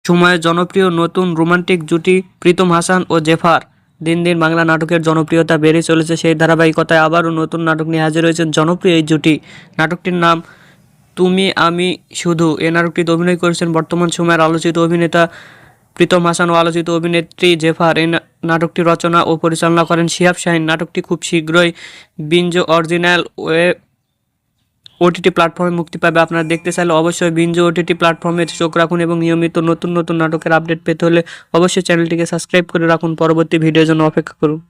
সময়ের জনপ্রিয় নতুন রোমান্টিক জুটি প্রীতম হাসান ও জেফার। দিন দিন বাংলা নাটকের জনপ্রিয়তা বেড়ে চলেছে, সেই ধারাবাহিকতায় আবারও নতুন নাটক নিয়ে হাজির হয়েছেন জনপ্রিয় এই জুটি। নাটকটির নাম তুমি আমি শুধু। এ নাটকটিতে অভিনয় করেছেন বর্তমান সময়ের আলোচিত অভিনেতা প্রীতম হাসান ও আলোচিত অভিনেত্রী জেফার। এই নাটকটি রচনা ও পরিচালনা করেন শিহাব শাহীন। নাটকটি খুব শীঘ্রই বিঞ্জ অরিজিনাল ওটিটি প্ল্যাটফর্মে মুক্তি পাবে। আপনারা দেখতে চাইলে অবশ্যই বিঞ্জ ওটিটি প্ল্যাটফর্মে চোখ রাখুন এবং নিয়মিত নতুন নতুন নাটকের আপডেট পেতে হলে অবশ্যই চ্যানেলটিকে সাবস্ক্রাইব করে রাখুন। পরবর্তী ভিডিওর জন্য অপেক্ষা করুন।